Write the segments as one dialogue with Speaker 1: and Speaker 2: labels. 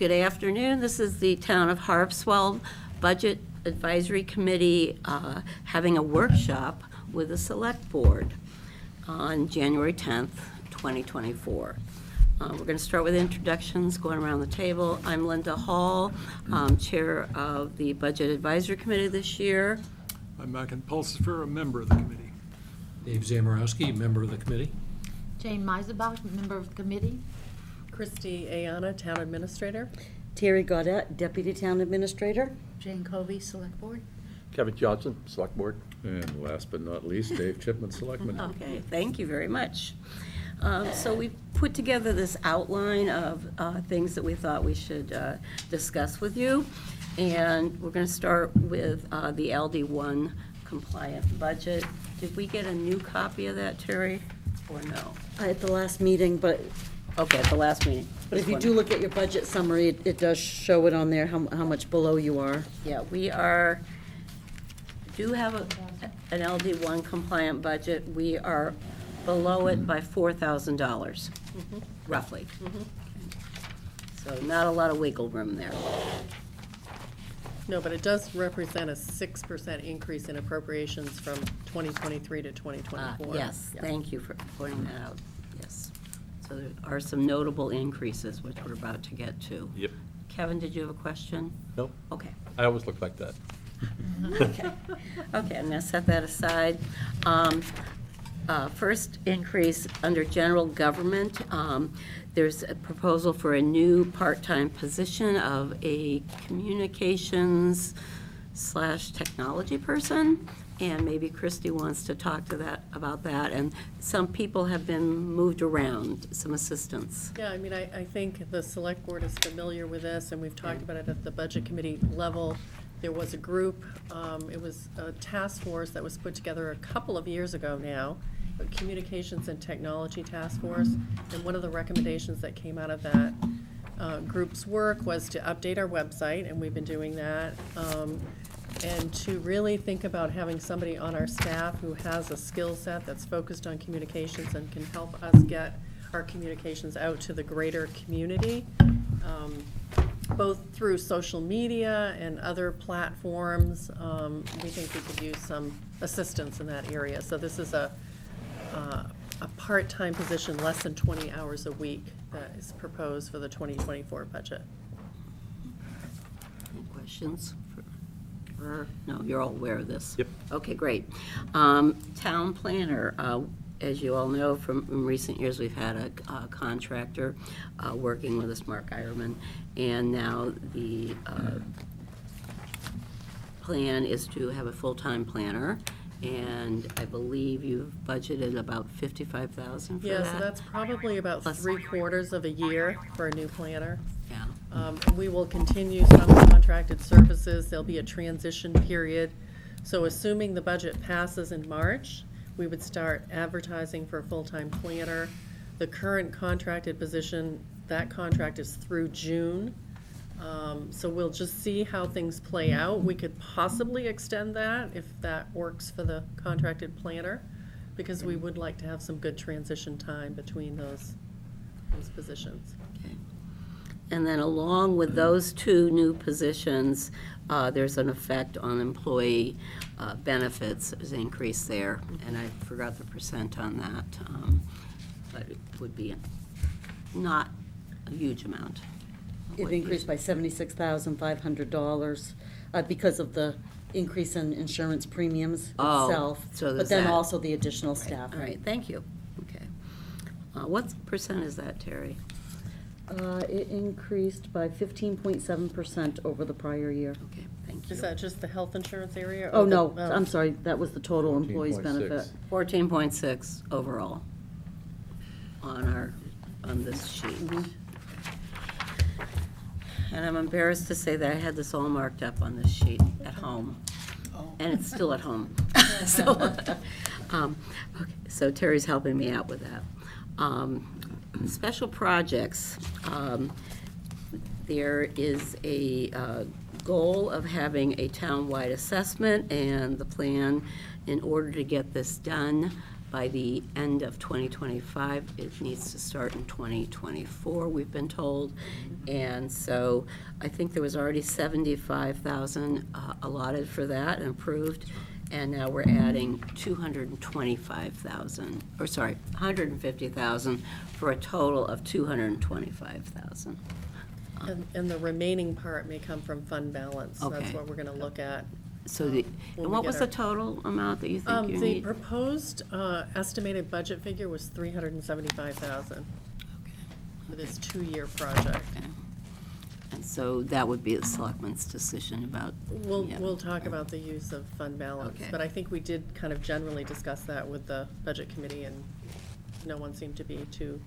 Speaker 1: Good afternoon. This is the Town of Harpswell Budget Advisory Committee having a workshop with the Select Board on January 10th, 2024. We're going to start with introductions, going around the table. I'm Linda Hall, Chair of the Budget Advisory Committee this year.
Speaker 2: I'm Macken Pulsifer, a member of the committee.
Speaker 3: Dave Zamorowski, member of the committee.
Speaker 4: Jane Meisenbach, member of the committee.
Speaker 5: Christy Ayana, Town Administrator.
Speaker 6: Terry Gaudette, Deputy Town Administrator.
Speaker 4: Jane Covey, Select Board.
Speaker 7: Kevin Johnson, Select Board.
Speaker 8: And last but not least, Dave Chipman, Selectman.
Speaker 1: Okay, thank you very much. So we put together this outline of things that we thought we should discuss with you. And we're going to start with the LD1 compliant budget. Did we get a new copy of that, Terry, or no?
Speaker 6: At the last meeting, but
Speaker 1: Okay, at the last meeting.
Speaker 6: if you do look at your budget summary, it does show it on there, how much below you are.
Speaker 1: Yeah, we do have an LD1 compliant budget. We are below it by $4,000, roughly. So not a lot of wiggle room there.
Speaker 5: No, but it does represent a 6% increase in appropriations from 2023 to 2024.
Speaker 1: Yes,
Speaker 5: Yeah.
Speaker 1: thank you for pointing that out, yes. So there are some notable increases, which we're about to get to.
Speaker 7: Yep.
Speaker 1: Kevin, did you have a question?
Speaker 7: No,
Speaker 1: Okay.
Speaker 7: I always look like that.
Speaker 1: Okay, I'm going to set that aside. First increase under general government, there's a proposal for a new part-time position of a communications/technology person, and maybe Christy wants to talk to that about that. And some people have been moved around, some assistants.
Speaker 5: Yeah, I mean, I think the Select Board is familiar with this, and we've talked about it at the Budget Committee level. There was a group, it was a task force that was put together a couple of years ago now, a Communications and Technology Task Force, and one of the recommendations that came out of that group's work was to update our website, and we've been doing that, and to really think about having somebody on our staff who has a skill set that's focused on communications and can help us get our communications out to the greater community, both through social media and other platforms. We think we could use some assistance in that area. So this is a part-time position, less than 20 hours a week, that is proposed for the 2024 budget.
Speaker 1: Any questions? No, you're all aware of this?
Speaker 7: Yep.
Speaker 1: Okay, great. Town planner, as you all know, from recent years, we've had a contractor working with us, Mark Ironman, and now the plan is to have a full-time planner, and I believe you've budgeted about $55,000 for that?
Speaker 5: Yeah, so that's probably about
Speaker 1: Plus-
Speaker 5: 3/4 of a year for a new planner.
Speaker 1: Yeah.
Speaker 5: We will continue some contracted services. There'll be a transition period. So assuming the budget passes in March, we would start advertising for a full-time planner. The current contracted position, that contract is through June. So we'll just see how things play out. We could possibly extend that if that works for the contracted planner, because we would like to have some good transition time between those positions.
Speaker 1: Okay. And then along with those two new positions, there's an effect on employee benefits. There's an increase there, and I forgot the percent on that, but it would be not a huge amount.
Speaker 6: It increased by $76,500 because of the increase in insurance premiums
Speaker 1: Oh,
Speaker 6: itself.
Speaker 1: so
Speaker 6: But
Speaker 1: there's
Speaker 6: then
Speaker 1: that.
Speaker 6: also the additional staff.
Speaker 1: All right, thank you. Okay. What percent is that, Terry?
Speaker 6: It increased by 15.7% over the prior year.
Speaker 1: Okay, thank you.
Speaker 5: Is that just the health insurance area? or
Speaker 6: Oh,
Speaker 5: the-
Speaker 6: no, I'm sorry, that was the total employees
Speaker 8: 14.6.
Speaker 6: benefit.
Speaker 1: 14.6 overall on this sheet. And I'm embarrassed to say that I had this all marked up on this sheet at home. And it's still at home. So, okay, so Terry's helping me out with that. Special projects, there is a goal of having a town-wide assessment, and the plan, in order to get this done, by the end of 2025. It needs to start in 2024, we've been told. And so I think there was already 75,000 allotted for that and approved. And now we're adding 225,000, or sorry, 150,000 for a total of 225,000.
Speaker 5: And the remaining part may come from fund balance. That's
Speaker 1: Okay.
Speaker 5: what we're gonna look at.
Speaker 1: So
Speaker 5: when
Speaker 1: and
Speaker 5: we
Speaker 1: what
Speaker 5: get
Speaker 1: was
Speaker 5: our-
Speaker 1: the total amount that you think you
Speaker 5: The
Speaker 1: need?
Speaker 5: proposed estimated budget figure was 375,000 for this 2-year project.
Speaker 1: Okay. And so that would be the selectmen's decision about.
Speaker 5: We'll
Speaker 1: yeah.
Speaker 5: talk about the use of fund balance,
Speaker 1: Okay.
Speaker 5: but I think we did kind of generally discuss that with the budget committee, and no one seemed to be too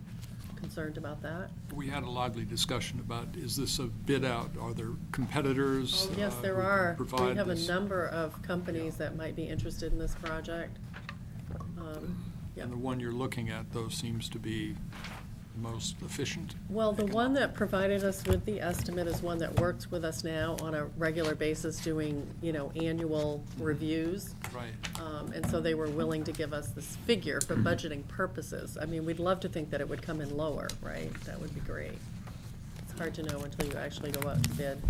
Speaker 5: concerned about that.
Speaker 2: We had a lively discussion about, is this a bid out? Are there competitors?
Speaker 5: Yes, there
Speaker 2: who can
Speaker 5: are. We
Speaker 2: provide
Speaker 5: have a
Speaker 2: this?
Speaker 5: number of companies that might be interested in this project. Yeah.
Speaker 2: And the one you're looking at, though, seems to be the most efficient?
Speaker 5: Well, the one that provided us with the estimate is one that works with us now on a regular basis, doing, annual reviews.
Speaker 2: Right.
Speaker 5: And so they were willing to give us this figure for budgeting purposes. I mean, we'd love to think that it would come in lower, right? That would be great. It's hard to know until you actually go out to bid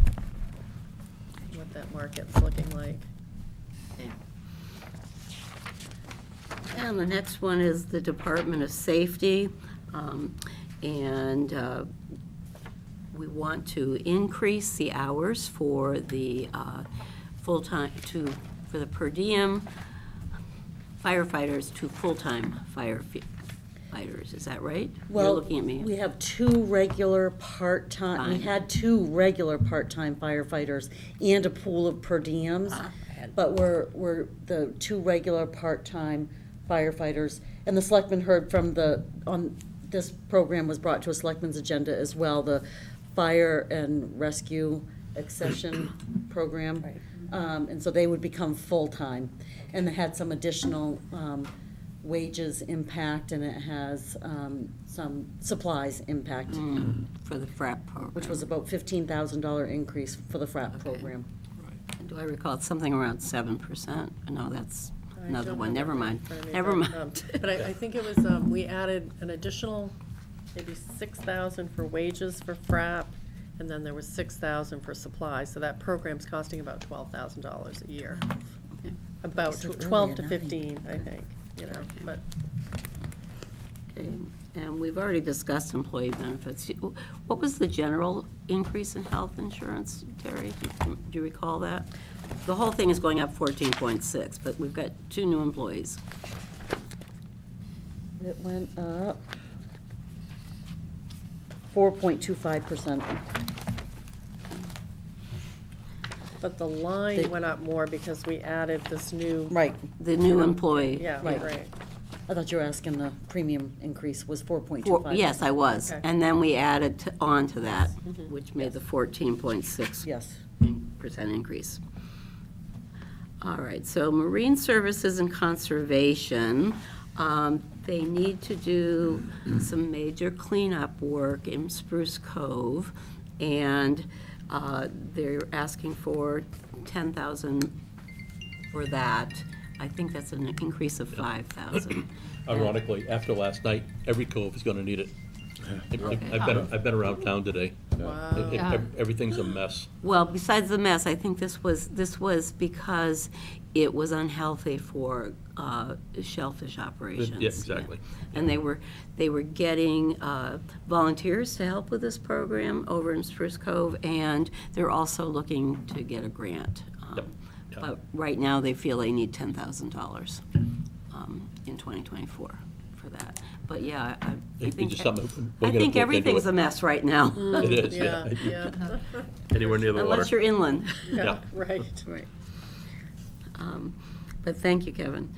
Speaker 5: what that market's looking like.
Speaker 1: And the next one is the Department of Safety. And we want to increase the hours for the full-time, for the per diem firefighters to full-time firefighters. Is that right? You're
Speaker 6: Well,
Speaker 1: looking at me.
Speaker 6: we have two regular part-time, we
Speaker 1: Fine.
Speaker 6: had two regular part-time firefighters and a pool of per diems.
Speaker 1: I had-
Speaker 6: But we're the two regular part-time firefighters. And the selectmen heard from this program was brought to a selectmen's agenda as well, the fire and rescue accession program. And so they would become full-time. And they had some additional wages impact, and it has some supplies impact,
Speaker 1: For the FRAP program.
Speaker 6: which was about $15,000 increase for the FRAP program.
Speaker 2: Right.
Speaker 1: Do I recall it's something around 7%? No, that's
Speaker 5: I
Speaker 1: another
Speaker 5: don't
Speaker 1: one.
Speaker 5: have
Speaker 1: Never
Speaker 5: that in
Speaker 1: mind.
Speaker 5: front of me,
Speaker 1: Never
Speaker 5: but,
Speaker 1: mind.
Speaker 5: But I think it was, we added an additional maybe 6,000 for wages for FRAP, and then there was 6,000 for supplies. So that program's costing about $12,000 a year. About
Speaker 6: So it's
Speaker 5: 12
Speaker 6: really
Speaker 5: to
Speaker 6: a
Speaker 5: 15, I think, but.
Speaker 1: Okay, and we've already discussed employee benefits. What was the general increase in health insurance, Terry? Do you recall that? The whole thing is going up 14.6, but we've got 2 new employees.
Speaker 6: It went up 4.25%.
Speaker 5: But the line
Speaker 6: They-
Speaker 5: went up more because we added this new.
Speaker 6: Right.
Speaker 1: The new employee.
Speaker 5: Yeah,
Speaker 6: Right.
Speaker 5: right.
Speaker 6: I thought you were asking the premium increase was 4.25%.
Speaker 1: Yes, I was.
Speaker 5: Okay.
Speaker 1: And then we added on to that, which made the 14.6%
Speaker 6: Yes.
Speaker 1: increase. All right, so Marine Services and Conservation, they need to do some major cleanup work in Spruce Cove, and they're asking for 10,000 for that. I think that's an increase of 5,000.
Speaker 7: Ironically, after last night, every cove is gonna need it. I've been around town today.
Speaker 5: Wow.
Speaker 7: Everything's a mess.
Speaker 1: Well, besides the mess, I think this was because it was unhealthy for shellfish operations.
Speaker 7: Yeah, exactly.
Speaker 1: And they were getting volunteers to help with this program over in Spruce Cove, and they're also looking to get a grant.
Speaker 7: Yep. Yeah.
Speaker 1: But right now, they feel they need $10,000 in 2024 for that. But yeah, I
Speaker 7: It's
Speaker 1: think,
Speaker 7: just something we're
Speaker 1: I
Speaker 7: gonna
Speaker 1: think
Speaker 7: look into
Speaker 1: everything's
Speaker 7: it.
Speaker 1: a mess right now.
Speaker 7: It is, yeah.
Speaker 5: Yeah,
Speaker 7: Anywhere near the water.
Speaker 1: Unless you're inland.
Speaker 5: yeah, right.
Speaker 1: Right. But thank you, Kevin.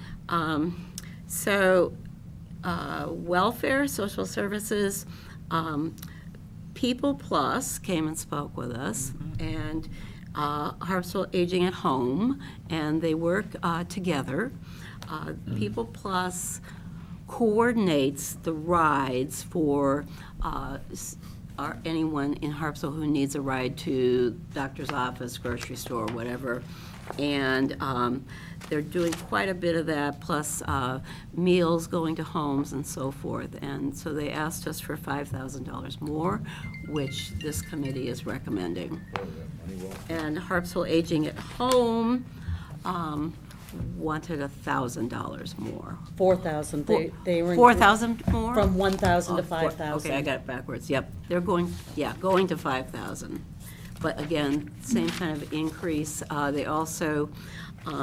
Speaker 1: So, welfare, social services, People Plus came and spoke with us, and Harpswell Aging at Home, and they work together. People Plus coordinates the rides for anyone in Harpswell who needs a ride to doctor's office, grocery store, whatever. And they're doing quite a bit of that, plus meals going to homes and so forth. And so they asked us for $5,000 more, which this committee is recommending. And Harpswell Aging at Home wanted $1,000 more.
Speaker 6: 4,000, they were.
Speaker 1: 4,000 more?
Speaker 6: From 1,000 to
Speaker 1: Oh,
Speaker 6: 5,000.
Speaker 1: Okay, I got it backwards, yep. They're going, going to 5,000. But again, same kind of increase. They also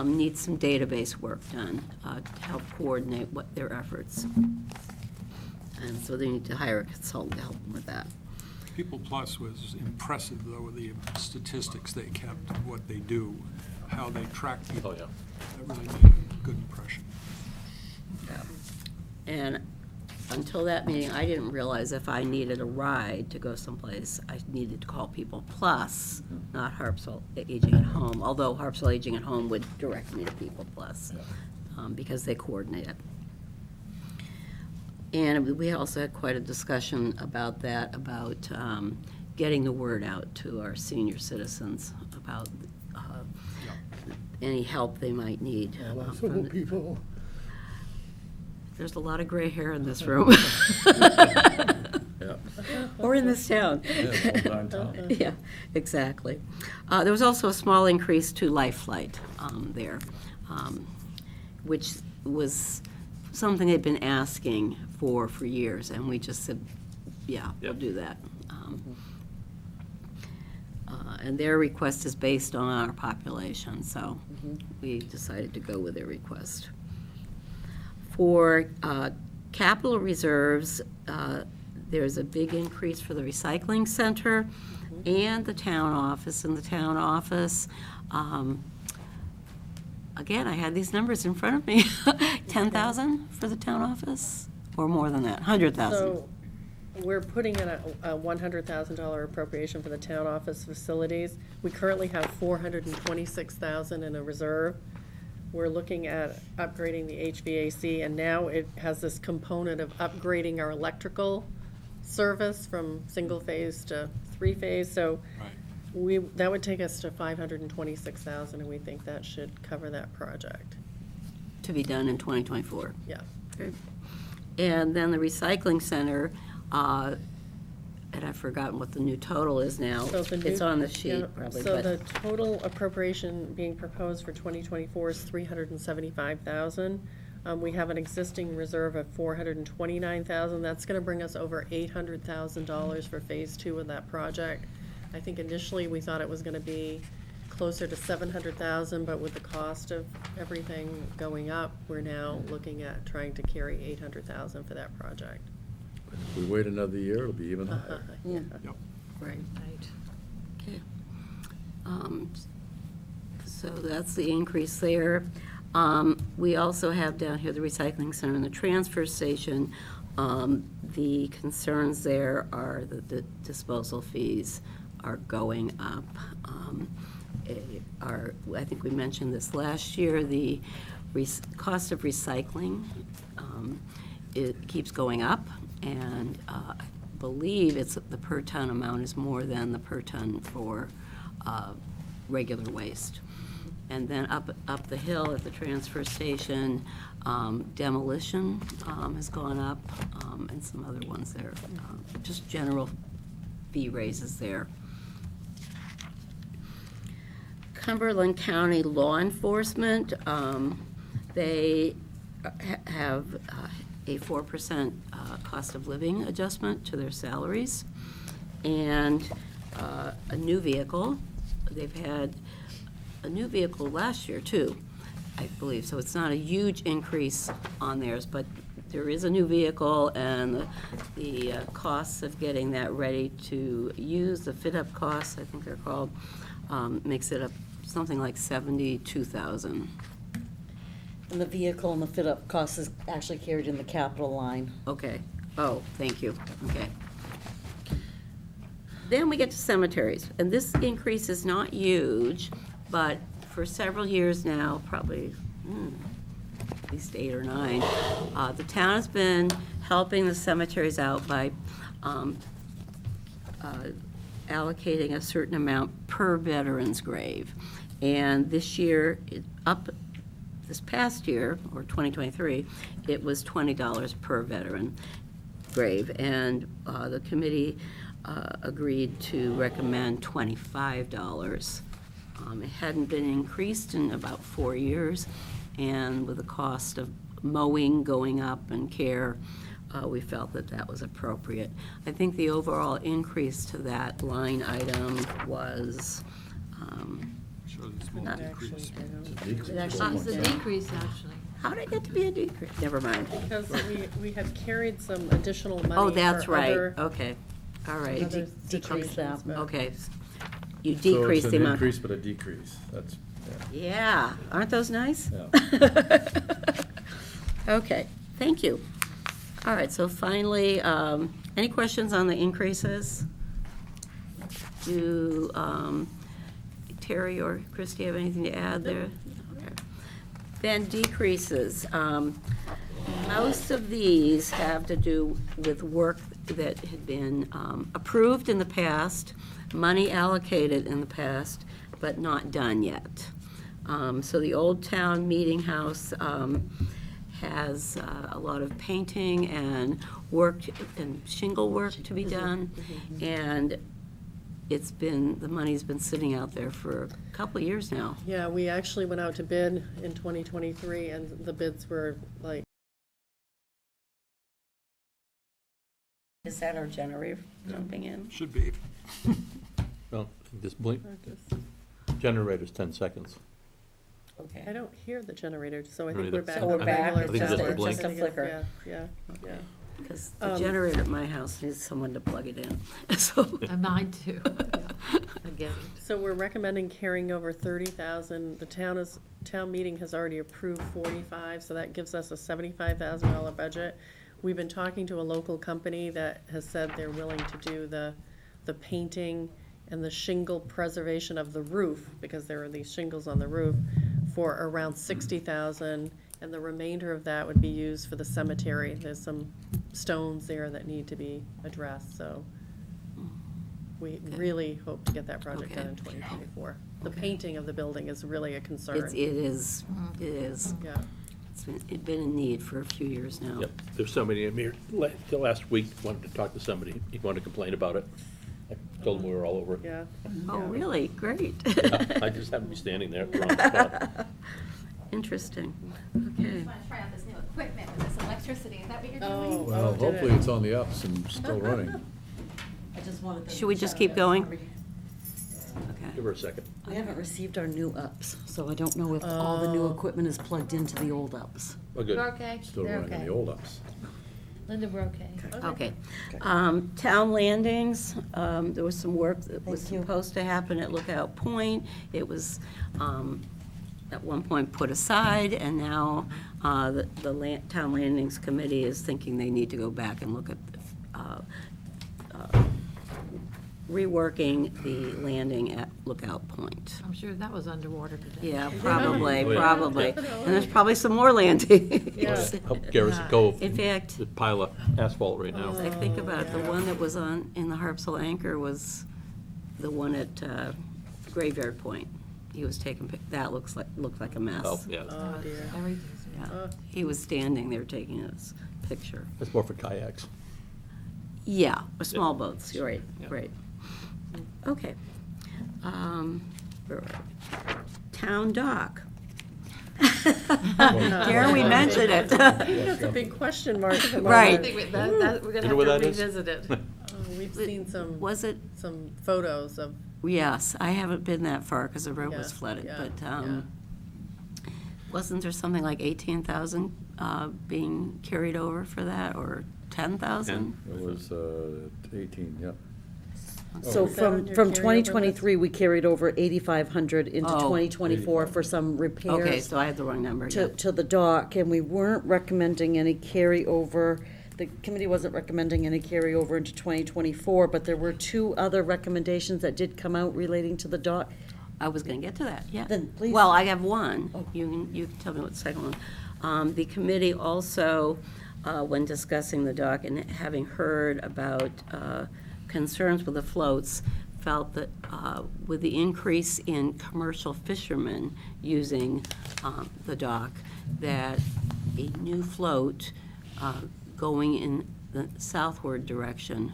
Speaker 1: need some database work done to help coordinate their efforts. And so they need to hire a consultant to help them with that.
Speaker 2: People Plus was impressive, though, with the statistics they kept, of what they do, how they track people.
Speaker 7: Oh, yeah.
Speaker 2: That really made a good impression.
Speaker 1: And until that meeting, I didn't realize if I needed a ride to go someplace, I needed to call People Plus, not Harpswell Aging at Home, although Harpswell Aging at Home would direct me to People Plus, because they coordinate it. And we also had quite a discussion about that, about getting the word out to our senior citizens about any help they might need. from the- There's a lot of gray hair in this room.
Speaker 8: Yeah.
Speaker 1: Or in this town. Yeah, exactly. There was also a small increase to Life Flight there, which was something they'd been asking for years, and we just said, yeah, we'll
Speaker 7: Yep.
Speaker 1: do that. And their request is based on our population, so we decided to go with their request. For capital reserves, there's a big increase for the recycling center and the town office. In the town office, again, I had these numbers in front of me. 10,000 for the town office, or more than that, 100,000.
Speaker 5: So we're putting in a $100,000 appropriation for the town office facilities. We currently have $426,000 in a reserve. We're looking at upgrading the HVAC, and now it has this component of upgrading our electrical service from single-phase to three-phase. So
Speaker 2: Right.
Speaker 5: that would take us to $526,000, and we think that should cover that project.
Speaker 1: To be done in 2024.
Speaker 5: Yeah.
Speaker 1: Okay. And then the recycling center, and I've forgotten what the new total is now.
Speaker 5: So the
Speaker 1: It's
Speaker 5: new-
Speaker 1: on the
Speaker 5: yeah,
Speaker 1: sheet, probably,
Speaker 5: So
Speaker 1: but.
Speaker 5: the total appropriation being proposed for 2024 is $375,000. We have an existing reserve of $429,000. That's going to bring us over $800,000 for Phase 2 of that project. I think initially we thought it was going to be closer to $700,000, but with the cost of everything going up, we're now looking at trying to carry $800,000 for that project.
Speaker 8: If we wait another year, it'll be even higher.
Speaker 6: Yeah.
Speaker 2: Yep.
Speaker 1: Right. Okay. So that's the increase there. We also have down here the recycling center and the transfer station. The concerns there are that the disposal fees are going up. I think we mentioned this last year, the cost of recycling, it keeps going up, and I believe the per ton amount is more than the per ton for regular waste. And then up the hill at the transfer station, demolition has gone up, and some other ones there. Just general fee raises there. Cumberland County Law Enforcement, they have a 4% cost of living adjustment to their salaries, and a new vehicle. They've had a new vehicle last year, too, I believe, so it's not a huge increase on theirs, but there is a new vehicle, and the costs of getting that ready to use, the fit-up costs, I think they're called, makes it up something like $72,000.
Speaker 6: And the vehicle and the fit-up cost is actually carried in the capital line.
Speaker 1: Okay, oh, thank you, okay. Then we get to cemeteries, and this increase is not huge, but for several years now, probably at least 8 or 9, the town has been helping the cemeteries out by allocating a certain amount per veteran's grave. And this year, this past year, or 2023, it was $20 per veteran grave. And the committee agreed to recommend $25. It hadn't been increased in about 4 years, and with the cost of mowing going up and care, we felt that that was appropriate. I think the overall increase to that line item was,
Speaker 2: Shows a small
Speaker 1: Not-
Speaker 2: decrease.
Speaker 8: It's a decrease.
Speaker 4: It actually is a
Speaker 6: Yeah.
Speaker 4: decrease, actually.
Speaker 1: how did it get to be a decrease? Never mind.
Speaker 5: Because we had carried some additional money
Speaker 1: Oh, that's
Speaker 5: for
Speaker 1: right,
Speaker 5: other
Speaker 1: okay, all right,
Speaker 5: other
Speaker 6: decrease that.
Speaker 5: situations, but-
Speaker 1: okay. You
Speaker 8: So
Speaker 1: decreased
Speaker 8: it's
Speaker 1: the
Speaker 8: an
Speaker 1: amount.
Speaker 8: increase, but a decrease. That's, yeah.
Speaker 1: Yeah, aren't those nice?
Speaker 8: Yeah.
Speaker 1: Okay, thank you. All right, so finally, any questions on the increases? Do Terry or Christie have anything to add there? Okay. Then decreases. Most of these have to do with work that had been approved in the past, money allocated in the past, but not done yet. So the Old Town Meeting House has a lot of painting and work and shingle work to be done. And the money's been sitting out there for a couple of years now.
Speaker 5: Yeah, we actually went out to bid in 2023, and the bids were like,
Speaker 1: Is that our generator jumping in?
Speaker 2: Should be.
Speaker 7: Well, this blink, generator's 10 seconds.
Speaker 1: Okay.
Speaker 5: I don't hear the generator, so I
Speaker 7: Really,
Speaker 5: think we're
Speaker 7: that's-
Speaker 5: back.
Speaker 1: So we're
Speaker 5: on
Speaker 1: back,
Speaker 5: regular
Speaker 1: it's
Speaker 7: just
Speaker 5: generator.
Speaker 7: a blink.
Speaker 1: just a flicker.
Speaker 5: Yeah, yeah.
Speaker 1: Because the generator at my house needs someone to plug it in, so.
Speaker 4: And mine too. Again.
Speaker 5: So we're recommending carrying over 30,000. The town meeting has already approved 45, so that gives us a $75,000 budget. We've been talking to a local company that has said they're willing to do the painting and the shingle preservation of the roof, because there are these shingles on the roof, for around 60,000, and the remainder of that would be used for the cemetery. There's some stones there that need to be addressed, so we really hope to get that project done in 2024. The painting of the building is really a concern.
Speaker 1: It is.
Speaker 5: Yeah.
Speaker 1: It's been in need for a few years now.
Speaker 7: Yep, there's somebody in here, last week, wanted to talk to somebody, he wanted to complain about it. I told him we were all over it.
Speaker 5: Yeah.
Speaker 1: Oh, really? Great.
Speaker 7: I just happened to be standing there at the wrong spot.
Speaker 1: Interesting.
Speaker 9: I
Speaker 1: Okay.
Speaker 9: just want to try out this new equipment with this electricity. Is that what you're doing?
Speaker 5: Oh,
Speaker 8: Well,
Speaker 5: did
Speaker 8: hopefully
Speaker 5: it?
Speaker 8: it's on the ups and still running.
Speaker 6: I just wanted to
Speaker 1: Should we just
Speaker 6: shout
Speaker 1: keep
Speaker 6: out.
Speaker 1: going?
Speaker 6: Sorry.
Speaker 1: Okay.
Speaker 7: Give her a second.
Speaker 6: We haven't received our new ups, so I don't know if all the new equipment is plugged into the old ups.
Speaker 7: We're good.
Speaker 4: We're okay.
Speaker 8: Still
Speaker 4: They're
Speaker 8: running on
Speaker 4: okay.
Speaker 8: the old ups.
Speaker 4: Linda, we're okay.
Speaker 1: Okay. Town landings, there was some work that was
Speaker 6: Thank you.
Speaker 1: supposed to happen at Lookout Point. It was at one point put aside, and now the Town Landings Committee is thinking they need to go back and look at reworking the landing at Lookout Point.
Speaker 4: I'm sure that was underwater today.
Speaker 1: Yeah, probably,
Speaker 7: Oh, yeah.
Speaker 1: probably. And there's probably some more landings.
Speaker 5: Yeah.
Speaker 7: Up Garrison Cove,
Speaker 1: In fact,
Speaker 7: the pile of asphalt right now.
Speaker 1: I think about it, the one that was in the Harpswell Anchor was the one at Graveyard Point. He was taking, that looked like a mess.
Speaker 7: Oh, yeah,
Speaker 5: Oh, dear.
Speaker 4: Everything's
Speaker 1: Yeah. He was standing there taking his picture.
Speaker 7: that's more for kayaks.
Speaker 1: Yeah, or small boats, you're right,
Speaker 7: Yeah.
Speaker 1: right. Okay. Where were we? Town dock. Karen, we mentioned it.
Speaker 5: That's a big question mark at the moment.
Speaker 1: Right.
Speaker 4: I think we're gonna
Speaker 7: You
Speaker 4: have
Speaker 7: know
Speaker 4: to
Speaker 7: where that is?
Speaker 4: revisit it.
Speaker 5: Oh, we've seen some
Speaker 1: Was it?
Speaker 5: some photos of,
Speaker 1: Yes, I haven't been that far because the road was
Speaker 5: Yeah,
Speaker 1: flooded,
Speaker 5: yeah,
Speaker 1: but
Speaker 5: yeah.
Speaker 1: wasn't there something like 18,000 being carried over for that, or 10,000?
Speaker 8: It was 18, yep.
Speaker 6: So
Speaker 5: Is that on your
Speaker 6: from
Speaker 5: carryover
Speaker 6: 2023, we carried over 8,500 into
Speaker 1: Oh.
Speaker 6: 2024 for some
Speaker 1: Okay,
Speaker 6: repairs
Speaker 1: so I had the wrong number, yeah.
Speaker 6: to the dock, and we weren't recommending any carryover. The committee wasn't recommending any carryover into 2024, but there were two other recommendations that did come out relating to the dock.
Speaker 1: I was going to get to that, yeah.
Speaker 6: Then please.
Speaker 1: Well, I have one.
Speaker 6: Oh.
Speaker 1: You can tell me what the second one. The committee also, when discussing the dock and having heard about concerns with the floats, felt that with the increase in commercial fishermen using the dock, that a new float going in the southward direction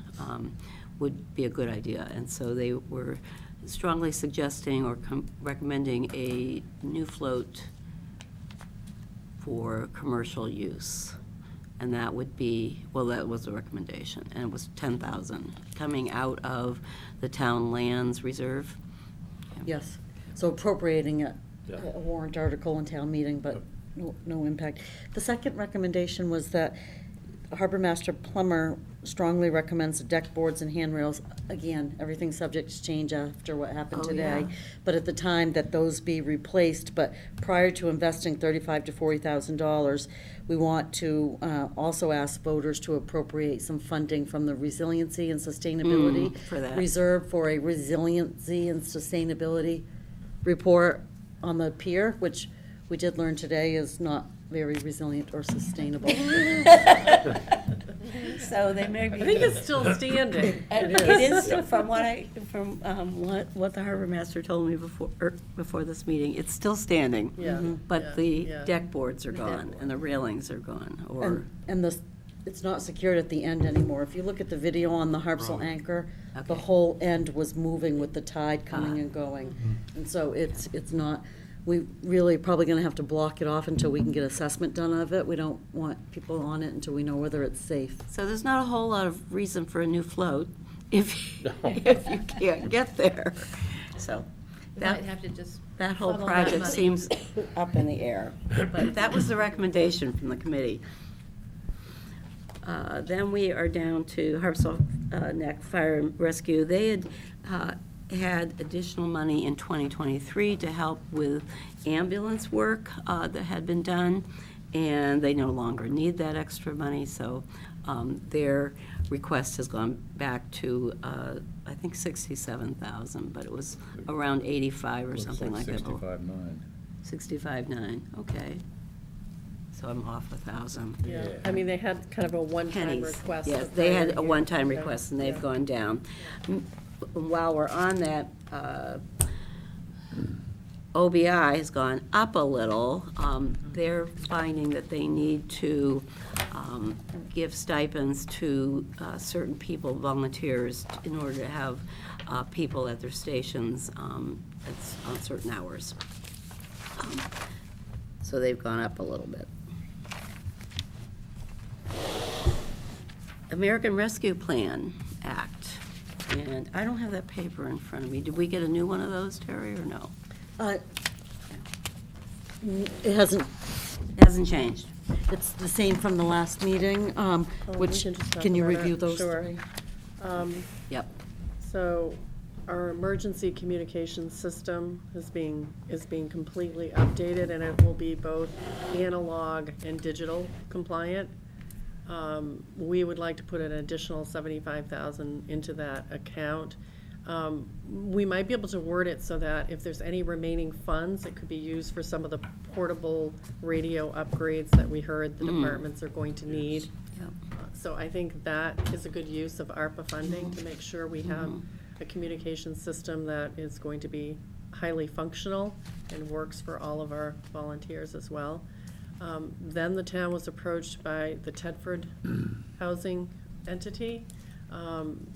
Speaker 1: would be a good idea. And so they were strongly suggesting or recommending a new float for commercial use. And that would be, well, that was a recommendation, and it was 10,000 coming out of the town lands reserve.
Speaker 6: Yes, so appropriating it,
Speaker 7: Yeah.
Speaker 6: a warrant article in town meeting, but no impact. The second recommendation was that Harbor Master Plummer strongly recommends the deck boards and handrails. Again, everything's subject to change after what happened
Speaker 1: Oh,
Speaker 6: today.
Speaker 1: yeah.
Speaker 6: But at the time, that those be replaced, but prior to investing $35,000 to $40,000, we want to also ask voters to appropriate some funding from the Resiliency and Sustainability
Speaker 1: for that.
Speaker 6: Reserve for a Resiliency and Sustainability report on the pier, which we did learn today is not very resilient or sustainable.
Speaker 1: So they may be.
Speaker 5: I think it's still standing.
Speaker 1: It is, from what the harbor master told me before this meeting, it's still standing.
Speaker 5: Yeah,
Speaker 1: But
Speaker 5: yeah,
Speaker 1: the
Speaker 5: yeah.
Speaker 1: deck boards are gone and the railings are gone, or,
Speaker 6: And it's not secured at the end anymore. If you look at the video on the Harpswell
Speaker 2: Right.
Speaker 6: anchor, the
Speaker 1: Okay.
Speaker 6: whole end was moving with the tide coming and going. And so it's not, we really probably gonna have to block it off until we can get assessment done of it. We don't want people on it until we know whether it's safe.
Speaker 1: so there's not a whole lot of reason for a new float if,
Speaker 7: No.
Speaker 1: if you can't get there. So
Speaker 4: You
Speaker 1: that,
Speaker 4: might have to just.
Speaker 1: that whole
Speaker 4: funnel that
Speaker 1: project
Speaker 4: money.
Speaker 1: seems up in the air. But that was the recommendation from the committee. Then we are down to Harpswell Neck Fire and Rescue. They had additional money in 2023 to help with ambulance work that had been done, and they no longer need that extra money, so their request has gone back to, I think 67,000, but it was around 85 or something like that.
Speaker 8: 65.9.
Speaker 1: 65.9, okay. So I'm off 1,000.
Speaker 5: Yeah, I mean, they had kind of a one-time
Speaker 1: Pennies.
Speaker 5: request.
Speaker 1: Yes,
Speaker 5: for
Speaker 1: they had
Speaker 5: prior
Speaker 1: a
Speaker 5: year.
Speaker 1: one-time
Speaker 5: Okay.
Speaker 1: request, and they've
Speaker 5: Yeah.
Speaker 1: gone down. While we're on that, OBI has gone up a little. They're finding that they need to give stipends to certain people, volunteers, in order to have people at their stations on certain hours. So they've gone up a little bit. American Rescue Plan Act, and I don't have that paper in front of me. Did we get a new one of those, Terry, or no?
Speaker 6: It hasn't,
Speaker 1: It hasn't changed.
Speaker 6: it's the same from the last meeting,
Speaker 5: we
Speaker 6: which,
Speaker 5: can just talk
Speaker 6: can you
Speaker 5: about it,
Speaker 6: review those
Speaker 5: sure.
Speaker 6: three?
Speaker 1: Yep.
Speaker 5: So our emergency communications system is being completely updated, and it will be both analog and digital compliant. We would like to put an additional 75,000 into that account. We might be able to word it so that if there's any remaining funds, it could be used for some of the portable radio upgrades that we heard the departments are going to need.
Speaker 1: Yep.
Speaker 5: So I think that is a good use of ARPA funding to make sure we have a communication system that is going to be highly functional and works for all of our volunteers as well. Then the town was approached by the Tedford Housing Entity.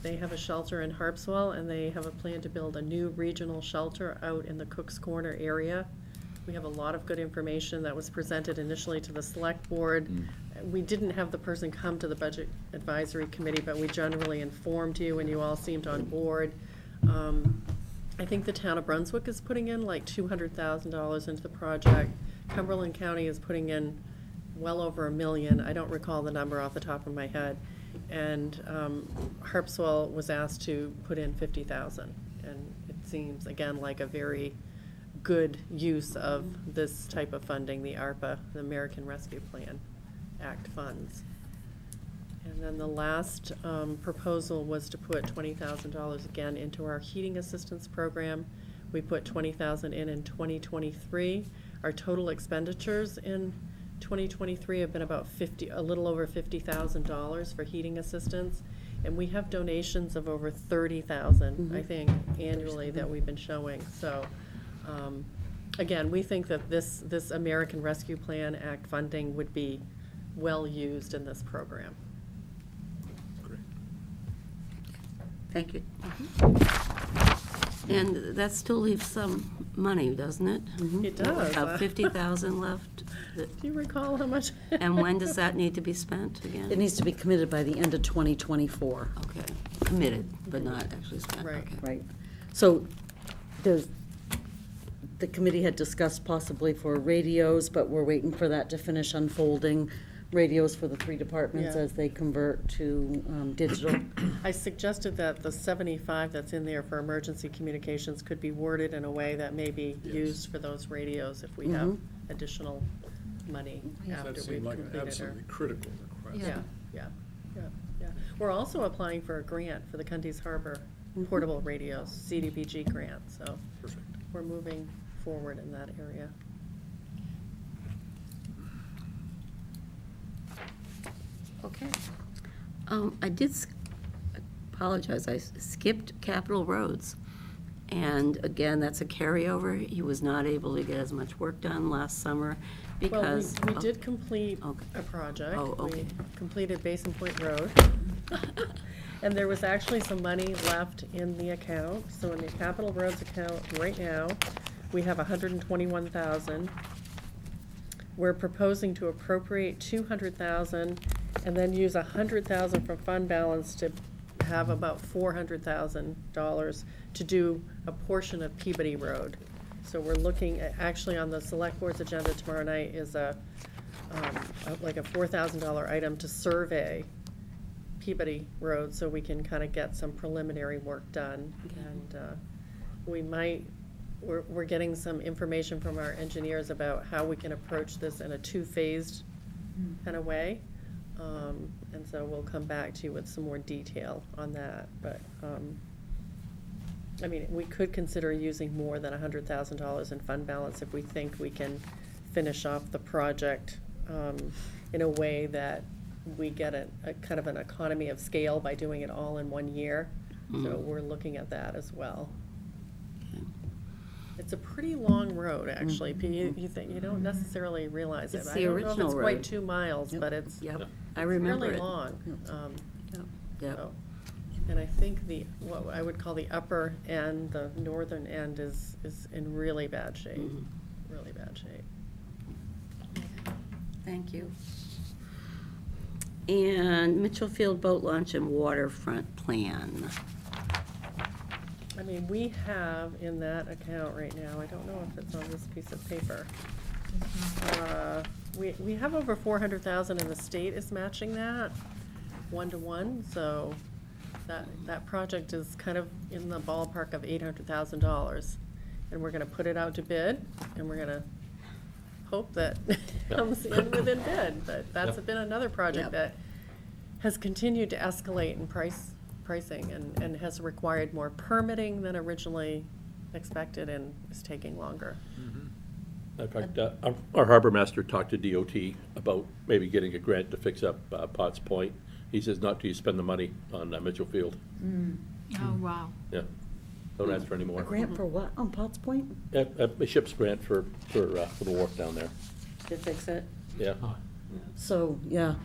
Speaker 5: They have a shelter in Harpswell, and they have a plan to build a new regional shelter out in the Cook's Corner area. We have a lot of good information that was presented initially to the select board. We didn't have the person come to the budget advisory committee, but we generally informed you, and you all seemed on board. I think the town of Brunswick is putting in like $200,000 into the project. Cumberland County is putting in well over $1 million. I don't recall the number off the top of my head. And Harpswell was asked to put in 50,000. And it seems, again, like a very good use of this type of funding, the ARPA, the American Rescue Plan Act funds. And then the last proposal was to put $20,000 again into our heating assistance program. We put $20,000 in 2023. Our total expenditures in 2023 have been about a little over $50,000 for heating assistance. And we have donations of over 30,000, I think, annually that we've been showing. So, again, we think that this American Rescue Plan Act funding would be well used in this program.
Speaker 1: Thank you. And that still leaves some money, doesn't it?
Speaker 5: It does.
Speaker 1: About 50,000 left.
Speaker 5: Do you recall how much?
Speaker 1: And when does that need to be spent
Speaker 6: It
Speaker 1: again?
Speaker 6: needs to be committed by the end of 2024.
Speaker 1: Okay, committed, but not actually spent,
Speaker 5: Right.
Speaker 1: okay.
Speaker 6: Right. So the committee had discussed possibly for radios, but we're waiting for that to finish unfolding. Radios for the 3 departments
Speaker 5: Yeah.
Speaker 6: as they convert to digital.
Speaker 5: I suggested that the 75 that's in there for emergency communications could be worded in a way that may be used for those radios if we have additional money after
Speaker 2: That
Speaker 5: we've
Speaker 2: seemed like an
Speaker 5: completed our.
Speaker 2: absolutely critical request.
Speaker 5: Yeah. We're also applying for a grant for the Cundy's Harbor portable radios, CDBG grant, so
Speaker 2: Perfect.
Speaker 5: we're moving forward in that area.
Speaker 1: Okay. I did apologize, I skipped Capitol Roads. And again, that's a carryover. He was not able to get as much work done last summer because.
Speaker 5: Well, we did complete
Speaker 1: Okay.
Speaker 5: a project.
Speaker 1: Oh, okay.
Speaker 5: We completed Basin Point Road. And there was actually some money left in the account. So in the capital roads account right now, we have 121,000. We're proposing to appropriate 200,000 and then use 100,000 from fund balance to have about $400,000 to do a portion of Peabody Road. So we're looking at, actually on the select board's agenda tomorrow night is like a $4,000 item to survey Peabody Road so we can kind of get some preliminary work done. And we're getting some information from our engineers about how we can approach this in a 2-phased kind of way. And so we'll come back to you with some more detail on that, but, I mean, we could consider using more than $100,000 in fund balance if we think we can finish off the project, in a way that we get a kind of an economy of scale by doing it all in 1 year. So we're looking at that as well. It's a pretty long road, actually. You think, you don't necessarily realize it.
Speaker 1: It's
Speaker 5: I
Speaker 1: the
Speaker 5: don't know if
Speaker 1: original
Speaker 5: it's quite
Speaker 1: road.
Speaker 5: 2 miles, but it's
Speaker 1: Yep, I remember
Speaker 5: really
Speaker 1: it.
Speaker 5: long.
Speaker 1: Yep.
Speaker 5: So, and I think what I would call the upper end, the northern end is in really bad shape, really bad shape.
Speaker 1: Thank you. And Mitchell Field Boat Launch and Waterfront Plan.
Speaker 5: I mean, we have in that account right now, I don't know if it's on this piece of paper. We have over 400,000 and the state is matching that 1-to-1, so that project is kind of in the ballpark of $800,000. And we're gonna put it out to bid, and we're gonna hope that it comes in within bid. But that's been another project
Speaker 1: Yep.
Speaker 5: that has continued to escalate in pricing and has required more permitting than originally expected and is taking longer.
Speaker 7: In fact, our harbor master talked to DOT about maybe getting a grant to fix up Potts Point. He says not till you spend the money on Mitchell Field.
Speaker 4: Oh, wow.
Speaker 7: Yeah, don't ask for any more.
Speaker 6: A grant for what, on Potts Point?
Speaker 7: A ship's grant for the wharf down there.
Speaker 1: To fix it?
Speaker 7: Yeah.
Speaker 6: So, yeah,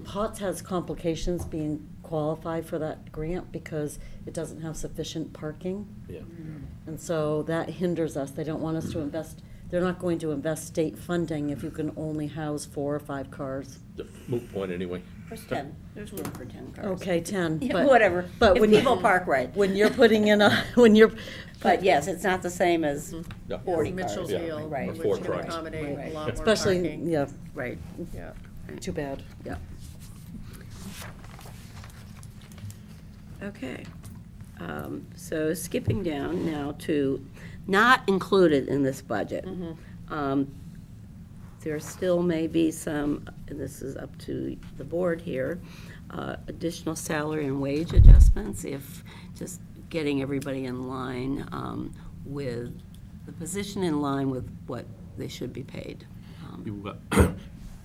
Speaker 6: Potts has complications being qualified for that grant because it doesn't have sufficient parking.
Speaker 7: Yeah.
Speaker 6: And so that hinders us. They don't want us to invest, they're not going to invest state funding if you can only house 4 or 5 cars.
Speaker 7: The moot point anyway.
Speaker 1: There's 10, there's room for 10 cars.
Speaker 6: Okay, 10,
Speaker 1: Yeah,
Speaker 6: but.
Speaker 1: whatever,
Speaker 6: But
Speaker 1: if
Speaker 6: when
Speaker 1: people
Speaker 6: you,
Speaker 1: park right.
Speaker 6: when you're putting in a, when you're.
Speaker 1: But yes, it's not the same as
Speaker 7: Yeah.
Speaker 1: 40 cars.
Speaker 5: Mitchell
Speaker 7: Yeah.
Speaker 5: Field,
Speaker 1: Right.
Speaker 5: which
Speaker 7: Four
Speaker 5: can
Speaker 7: trucks.
Speaker 5: accommodate
Speaker 1: Right.
Speaker 5: a lot more
Speaker 6: Especially,
Speaker 5: parking.
Speaker 6: yeah,
Speaker 1: Right,
Speaker 5: Yeah.
Speaker 6: too bad.
Speaker 1: yeah. Okay. So skipping down now to not included in this budget. There still may be some, and this is up to the board here, additional salary and wage adjustments if just getting everybody in line with, the position in line with what they should be paid.
Speaker 7: You,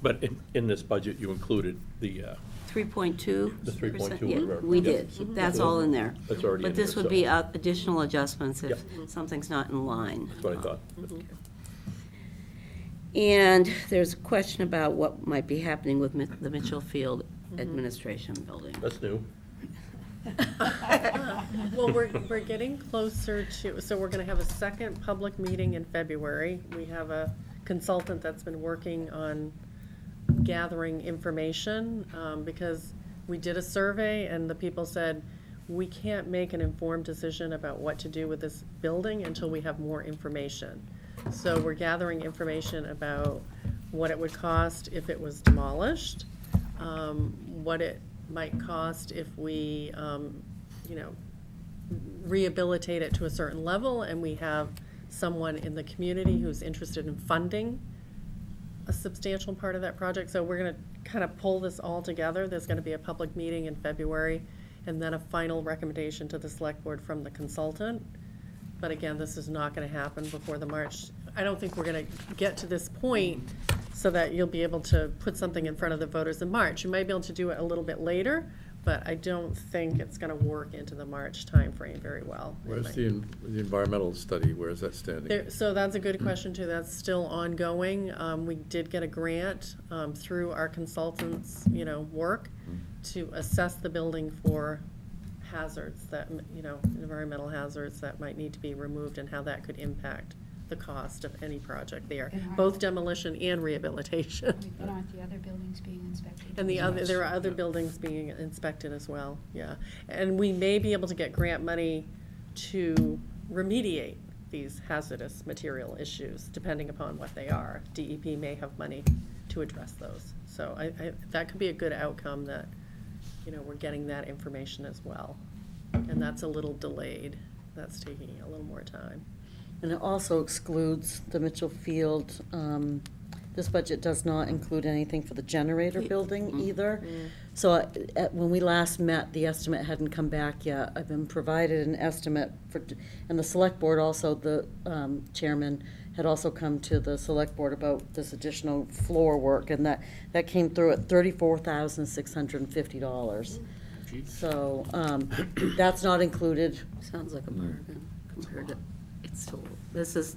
Speaker 7: But in this budget, you included the
Speaker 1: 3.2?
Speaker 7: The 3.2
Speaker 1: Yeah,
Speaker 7: whatever.
Speaker 1: we
Speaker 7: Yep.
Speaker 1: did. That's all in there.
Speaker 7: That's already in
Speaker 1: But this
Speaker 7: there,
Speaker 1: would
Speaker 7: so-
Speaker 1: be additional adjustments if
Speaker 7: Yep.
Speaker 1: something's not in line.
Speaker 7: That's what I thought.
Speaker 1: And there's a question about what might be happening with the Mitchell Field Administration Building.
Speaker 7: That's new.
Speaker 5: Well, we're getting closer to, so we're gonna have a second public meeting in February. We have a consultant that's been working on gathering information, because we did a survey and the people said, we can't make an informed decision about what to do with this building until we have more information. So we're gathering information about what it would cost if it was demolished, what it might cost if we, rehabilitate it to a certain level, and we have someone in the community who's interested in funding a substantial part of that project. So we're gonna kind of pull this all together. There's gonna be a public meeting in February, and then a final recommendation to the select board from the consultant. But again, this is not gonna happen before the March. I don't think we're gonna get to this point so that you'll be able to put something in front of the voters in March. You might be able to do it a little bit later, but I don't think it's gonna work into the March timeframe very well.
Speaker 8: Where's the environmental study, where is that standing?
Speaker 5: So that's a good question too. That's still ongoing. We did get a grant through our consultants, work to assess the building for hazards that, environmental hazards that might need to be removed and how that could impact the cost of any project there,
Speaker 9: And are-
Speaker 5: both demolition and rehabilitation.
Speaker 9: But aren't the other buildings being inspected?
Speaker 5: And there are other buildings being inspected as well, yeah. And we may be able to get grant money to remediate these hazardous material issues, depending upon what they are. DEP may have money to address those. So that could be a good outcome, that, we're getting that information as well. And that's a little delayed. That's taking a little more time.
Speaker 6: And it also excludes the Mitchell Field. This budget does not include anything for the generator building either. So when we last met, the estimate hadn't come back yet. I've been provided an estimate for, and the select board also, the chairman had also come to the select board about this additional floor work, and that came through at $34,650. So that's not included.
Speaker 1: Sounds like a bargain compared to, this is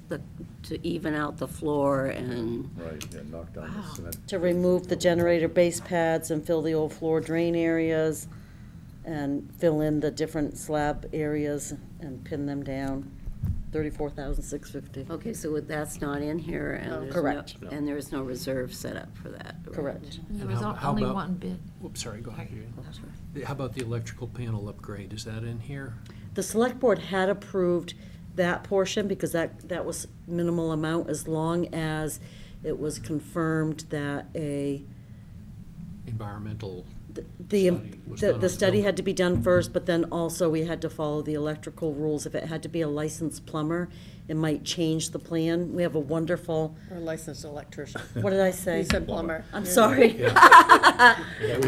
Speaker 1: to even out the floor and,
Speaker 8: Right, yeah, knock down the cement.
Speaker 6: To remove the generator base pads and fill the old floor drain areas and fill in the different slab areas and pin them down. $34,650.
Speaker 1: okay, so that's not in here and there's no.
Speaker 6: Correct.
Speaker 1: And there is no reserve set up for that. right?
Speaker 6: Correct.
Speaker 4: And there
Speaker 3: And
Speaker 4: was
Speaker 3: how
Speaker 4: only
Speaker 3: about-
Speaker 4: one bid.
Speaker 3: Whoops, sorry, go ahead. How about the electrical panel upgrade? Is that in here?
Speaker 6: The select board had approved that portion because that was minimal amount, as long as it was confirmed that
Speaker 3: Environmental,
Speaker 6: the
Speaker 3: Study was done on
Speaker 6: the
Speaker 3: the
Speaker 6: study
Speaker 3: building.
Speaker 6: had to be done first, but then also we had to follow the electrical rules. If it had to be a licensed plumber, it might change the plan. We have a wonderful,
Speaker 5: Or licensed electrician.
Speaker 6: what did I say?
Speaker 5: You said plumber.
Speaker 6: I'm
Speaker 5: Yeah.
Speaker 6: sorry.
Speaker 3: you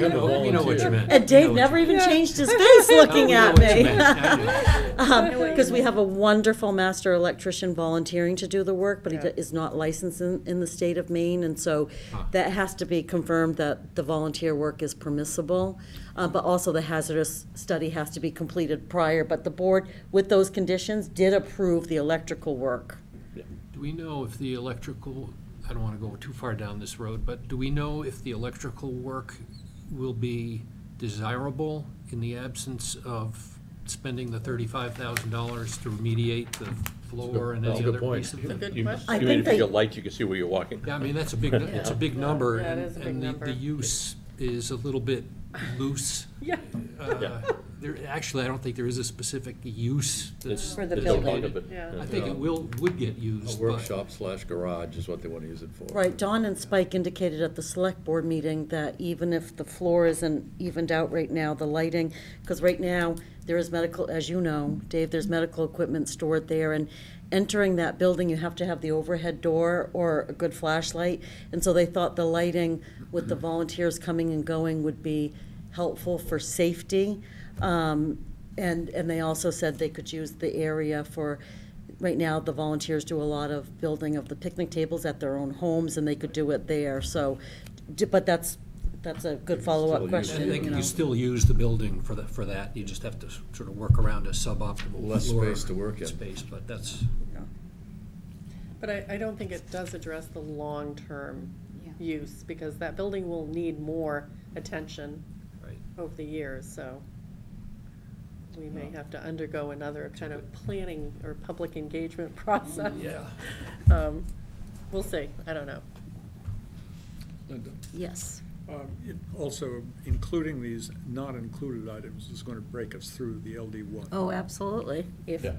Speaker 3: know what you meant.
Speaker 6: And Dave
Speaker 3: You know what
Speaker 6: never
Speaker 3: you
Speaker 6: even
Speaker 3: meant.
Speaker 6: changed his face looking
Speaker 3: We know
Speaker 6: at
Speaker 3: what you
Speaker 6: me.
Speaker 3: meant. I know.
Speaker 6: Because we have a wonderful master electrician volunteering to do the work, but he
Speaker 5: Yeah.
Speaker 6: is not licensed in the state of Maine, and so that has to be confirmed that the volunteer work is permissible. But also the hazardous study has to be completed prior, but the board, with those conditions, did approve the electrical work.
Speaker 3: Do we know if the electrical, I don't want to go too far down this road, but do we know if the electrical work will be desirable in the absence of spending the $35,000 to remediate the floor and
Speaker 7: That's a
Speaker 3: any
Speaker 7: good
Speaker 3: other
Speaker 7: point.
Speaker 3: piece of
Speaker 5: That's a
Speaker 3: it?
Speaker 5: good
Speaker 7: You
Speaker 5: question.
Speaker 6: I
Speaker 7: mean
Speaker 6: think
Speaker 7: if you
Speaker 6: they-
Speaker 7: get lights, you can see where you're walking?
Speaker 3: Yeah, I mean, it's a big number.
Speaker 5: Yeah, it is a big
Speaker 3: and
Speaker 5: number.
Speaker 3: the use is a little bit loose.
Speaker 5: Yeah.
Speaker 7: Yeah.
Speaker 3: Actually, I don't think there is a specific use that's.
Speaker 6: For the
Speaker 7: There's no
Speaker 6: building.
Speaker 7: talk of it.
Speaker 5: Yeah.
Speaker 3: I think it would get
Speaker 8: A
Speaker 3: used, but.
Speaker 8: workshop / garage is what they want to use it for.
Speaker 6: Right, Don and Spike indicated at the select board meeting that even if the floor isn't evened out right now, the lighting, because right now, there is medical, as you know, Dave, there's medical equipment stored there, and entering that building, you have to have the overhead door or a good flashlight, and so they thought the lighting with the volunteers coming and going would be helpful for safety. And they also said they could use the area for, right now, the volunteers do a lot of building of the picnic tables at their own homes, and they could do it there. So but that's a good follow-up
Speaker 8: still use
Speaker 6: question.
Speaker 3: I think
Speaker 6: you know.
Speaker 3: you still use the building for that, you just have to sort of work around a suboptimal
Speaker 8: Less
Speaker 3: floor
Speaker 8: space to work in.
Speaker 3: space, but that's,
Speaker 5: But I don't think it does address the long-term
Speaker 9: Yeah.
Speaker 5: use, because that building will need more attention
Speaker 3: right.
Speaker 5: over the years, so we may have to undergo another kind of planning or public engagement process.
Speaker 3: Yeah.
Speaker 5: We'll see, I don't know.
Speaker 2: Linda?
Speaker 1: Yes.
Speaker 2: Also, including these not included items is going to break us through the LD1.
Speaker 1: Oh, absolutely. If,
Speaker 7: Yeah.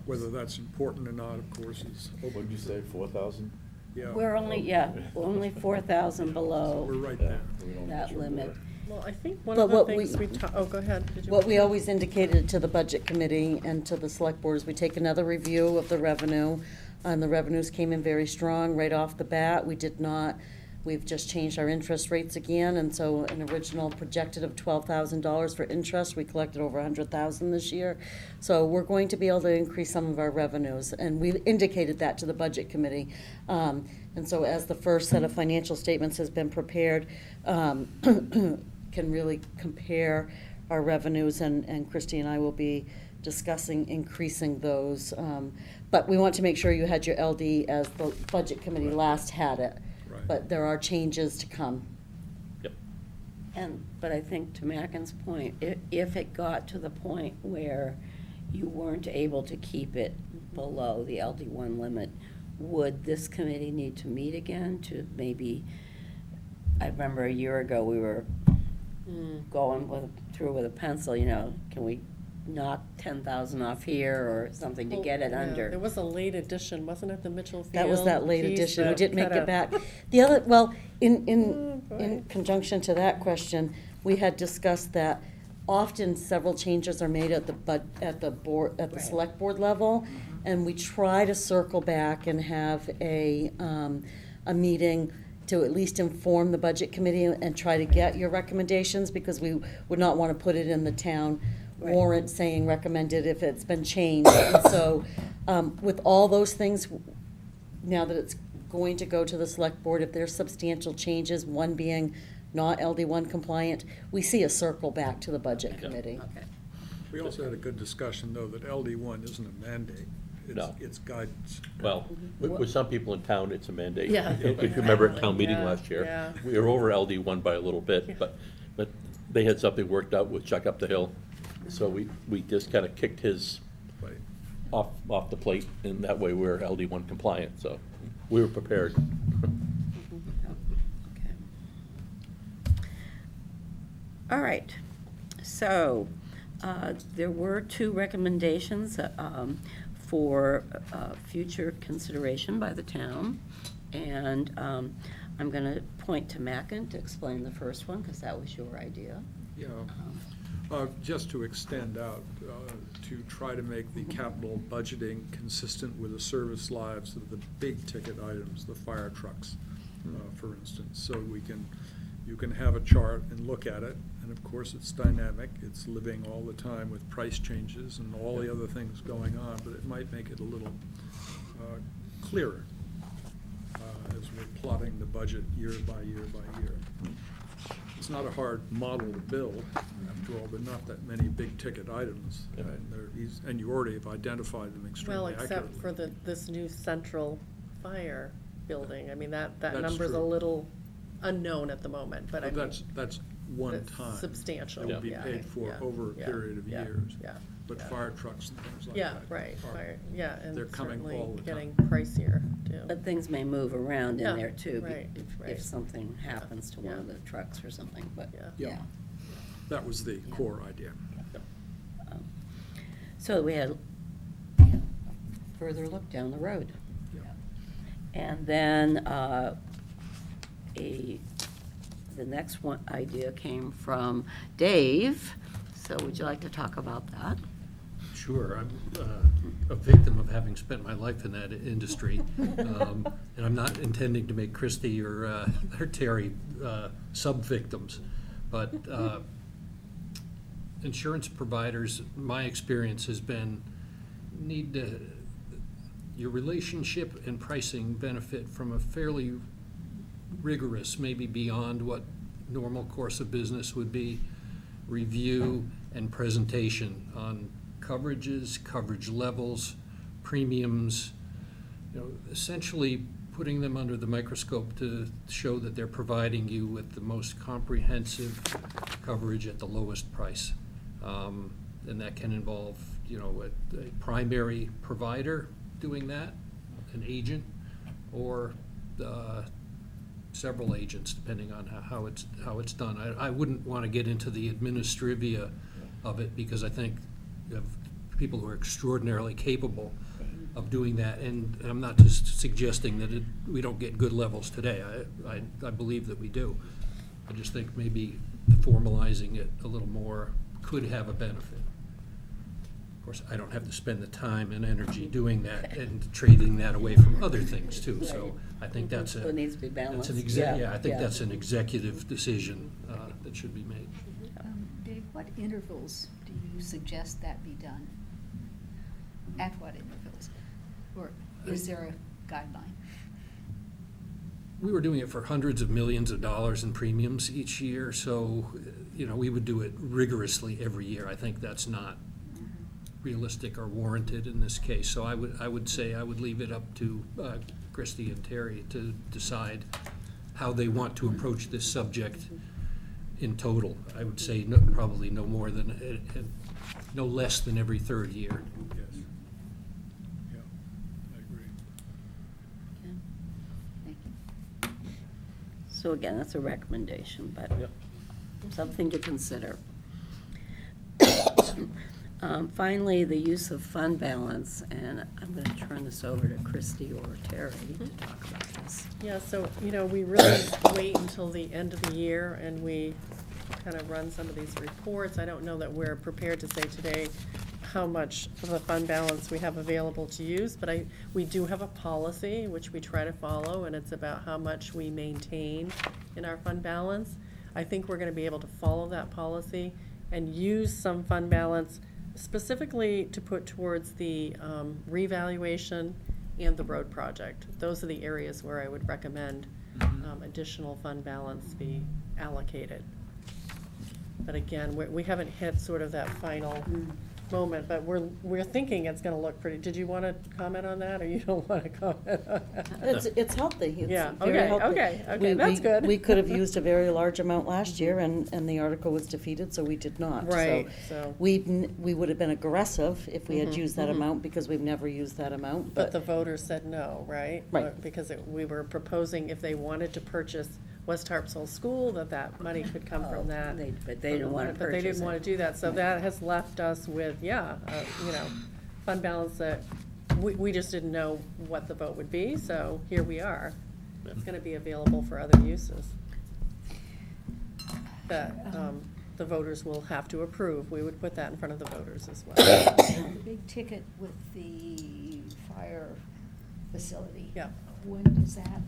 Speaker 2: Whether that's important or not, of course, is
Speaker 8: What'd you say, 4,000?
Speaker 2: yeah.
Speaker 1: we're only 4,000 below
Speaker 2: We're right
Speaker 8: Yeah,
Speaker 2: there.
Speaker 8: we don't
Speaker 1: that
Speaker 8: need to
Speaker 1: limit.
Speaker 8: work.
Speaker 5: Well, I think one
Speaker 6: But
Speaker 5: of the
Speaker 6: what
Speaker 5: things
Speaker 6: we-
Speaker 5: oh, go ahead. Did you
Speaker 6: What
Speaker 5: want
Speaker 6: we
Speaker 5: to-
Speaker 6: always indicated to the budget committee and to the select board is we take another review of the revenue, and the revenues came in very strong right off the bat. We've just changed our interest rates again, and so an original projected of $12,000 for interest, we collected over $100,000 this year. So we're going to be able to increase some of our revenues, and we indicated that to the budget committee. And so as the first set of financial statements has been prepared, can really compare our revenues, and Christie and I will be discussing increasing those. But we want to make sure you had your LD as the budget committee last had it.
Speaker 2: Right.
Speaker 6: But there are changes to come.
Speaker 7: Yep.
Speaker 1: But I think to Macken's point, if it got to the point where you weren't able to keep it below the LD1 limit, would this committee need to meet again to maybe, I remember a year ago, we were going through with a pencil, can we knock 10,000 off here or something to get it
Speaker 5: Yeah,
Speaker 1: under?
Speaker 5: There was a late addition, wasn't it, the Mitchell Field?
Speaker 6: That was that late
Speaker 5: piece
Speaker 6: addition, we
Speaker 5: that
Speaker 6: didn't make
Speaker 5: kinda-
Speaker 6: it back. The other, well, in
Speaker 5: boy.
Speaker 6: conjunction to that question, we had discussed that often several changes are made at the
Speaker 1: Right.
Speaker 6: select board level, and we try to circle back and have a meeting to at least inform the budget committee and try to get your recommendations, because we would not want to put it in the town
Speaker 1: Right.
Speaker 6: warrant saying recommended if it's been changed. And so, with all those things, now that it's going to go to the select board, if there's substantial changes, one being not LD1 compliant, we see a circle back to the budget committee.
Speaker 1: Okay.
Speaker 2: We also had a good discussion, though, that LD1 isn't a mandate.
Speaker 7: No.
Speaker 2: It's guidance.
Speaker 7: Well, with some people in town, it's a mandate.
Speaker 5: Yeah.
Speaker 7: If you remember at town meeting
Speaker 5: Yeah,
Speaker 7: last year,
Speaker 5: yeah.
Speaker 7: we were over LD1 by a little bit, but they had something worked out with Chuck Up the Hill. So we just kind of kicked his
Speaker 2: Right.
Speaker 7: off the plate, and that way we're LD1 compliant, so we were prepared.
Speaker 1: Okay. All right, so there were two recommendations for future consideration by the town, and I'm going to point to Mackin to explain the first one, because that was your idea.
Speaker 2: Yeah. Just to extend out, to try to make the capital budgeting consistent with the service lives of the big ticket items, the fire trucks, for instance. So you can have a chart and look at it, and of course it's dynamic, it's living all the time with price changes and all the other things going on, but it might make it a little clearer as we're plotting the budget year by year by year. It's not a hard model to build, after all, there are not that many big-ticket items.
Speaker 7: Yeah.
Speaker 2: And you already have identified them
Speaker 5: Well,
Speaker 2: extremely accurately.
Speaker 5: except for this new central fire building. I mean, that
Speaker 2: That's
Speaker 5: number's a
Speaker 2: true.
Speaker 5: little unknown at the moment, but I
Speaker 2: But
Speaker 5: mean.
Speaker 2: that's one
Speaker 5: that's
Speaker 2: time.
Speaker 5: substantial,
Speaker 2: It will be
Speaker 5: yeah,
Speaker 2: paid for
Speaker 5: yeah,
Speaker 2: over a
Speaker 5: yeah,
Speaker 2: period of
Speaker 5: yeah,
Speaker 2: years.
Speaker 5: yeah,
Speaker 2: But
Speaker 5: yeah.
Speaker 2: fire trucks and things like that.
Speaker 5: Yeah, right,
Speaker 2: are-
Speaker 5: fire, yeah, and
Speaker 2: they're coming
Speaker 5: certainly
Speaker 2: all the
Speaker 5: getting
Speaker 2: time.
Speaker 5: pricier, too.
Speaker 1: But things may move around in
Speaker 5: Yeah,
Speaker 1: there too,
Speaker 5: right, right.
Speaker 1: if something happens to one
Speaker 5: yeah.
Speaker 1: of the trucks or something, but,
Speaker 5: Yeah.
Speaker 2: Yeah.
Speaker 1: yeah.
Speaker 2: That was the core idea.
Speaker 1: Um, So we had further look down the road.
Speaker 2: Yeah.
Speaker 1: And then the next one idea came from Dave. So would you like to talk about that?
Speaker 3: Sure, I'm a victim of having spent my life in that industry. And I'm not intending to make Christie or Terry sub-victims. But insurance providers, my experience has been, your relationship and pricing benefit from a fairly rigorous, maybe beyond what normal course of business would be, review and presentation on coverages, coverage levels, premiums, essentially putting them under the microscope to show that they're providing you with the most comprehensive coverage at the lowest price. And that can involve, a primary provider doing that, an agent, or several agents, depending on how it's done. I wouldn't want to get into the administrivia of it, because I think you have people who are extraordinarily capable of doing that, and I'm not just suggesting that we don't get good levels today. I believe that we do. I just think maybe formalizing it a little more could have a benefit. Of course, I don't have to spend the time and energy doing that and trading that away from other things too, so I think that's
Speaker 1: So it needs to be balanced.
Speaker 3: I think
Speaker 1: Yeah.
Speaker 3: that's an executive decision that should be made.
Speaker 9: Dave, what intervals do you suggest that be done? At what intervals? Or is there a guideline?
Speaker 3: We were doing it for hundreds of millions of dollars in premiums each year, so, we would do it rigorously every year. I think that's not realistic or warranted in this case. So I would say I would leave it up to Christie and Terry to decide how they want to approach this subject in total. I would say probably no less than every third year.
Speaker 2: Yes. Yeah, I agree.
Speaker 9: Thank you.
Speaker 1: So again, that's a recommendation, but
Speaker 7: Yep.
Speaker 1: something to consider. Finally, the use of fund balance, and I'm going to turn this over to Christie or Terry to talk about this.
Speaker 5: Yeah, so, we really wait until the end of the year and we kind of run some of these reports. I don't know that we're prepared to say today how much of the fund balance we have available to use, but we do have a policy which we try to follow, and it's about how much we maintain in our fund balance. I think we're gonna be able to follow that policy and use some fund balance specifically to put towards the revaluation and the road project. Those are the areas where I would recommend additional fund balance be allocated. But again, we haven't hit sort of that final moment, but we're thinking it's gonna look pretty. Did you want to comment on that, or you don't want to comment on that?
Speaker 6: It's healthy. It's
Speaker 5: Yeah,
Speaker 6: very
Speaker 5: okay,
Speaker 6: healthy.
Speaker 5: okay, that's good.
Speaker 6: We could have used a very large amount last year, and the article was defeated, so we did not.
Speaker 5: Right, so.
Speaker 6: We would have been aggressive if we had
Speaker 5: Mhm,
Speaker 6: used that
Speaker 5: mhm.
Speaker 6: amount, because we've never used that amount,
Speaker 5: But the voters said no, right?
Speaker 6: Right.
Speaker 5: Because we were proposing if they wanted to purchase West Harpswell School, that money could come from that.
Speaker 1: But they didn't want to
Speaker 5: But they
Speaker 1: purchase
Speaker 5: didn't want to do that, so that has left us with, fund balance that we just didn't know what the vote would be, so here we are. It's gonna be available for other uses. That, the voters will have to approve. We would put that in front of the voters as well.
Speaker 9: The big ticket with the fire facility.
Speaker 5: Yeah.
Speaker 9: When does that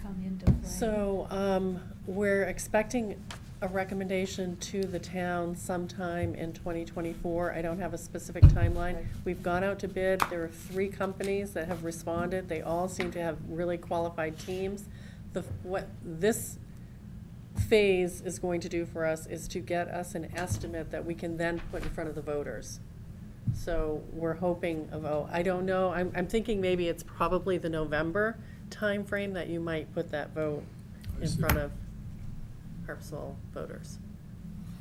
Speaker 9: come into play?
Speaker 5: So, we're expecting a recommendation to the town sometime in 2024. I don't have a specific timeline. We've gone out to bid. There are 3 companies that have responded. They all seem to have really qualified teams. What this phase is going to do for us is to get us an estimate that we can then put in front of the voters. So we're hoping I don't know, I'm thinking maybe it's probably the November timeframe that you might put that vote
Speaker 2: I
Speaker 5: in
Speaker 2: see.
Speaker 5: front of Harpswell voters.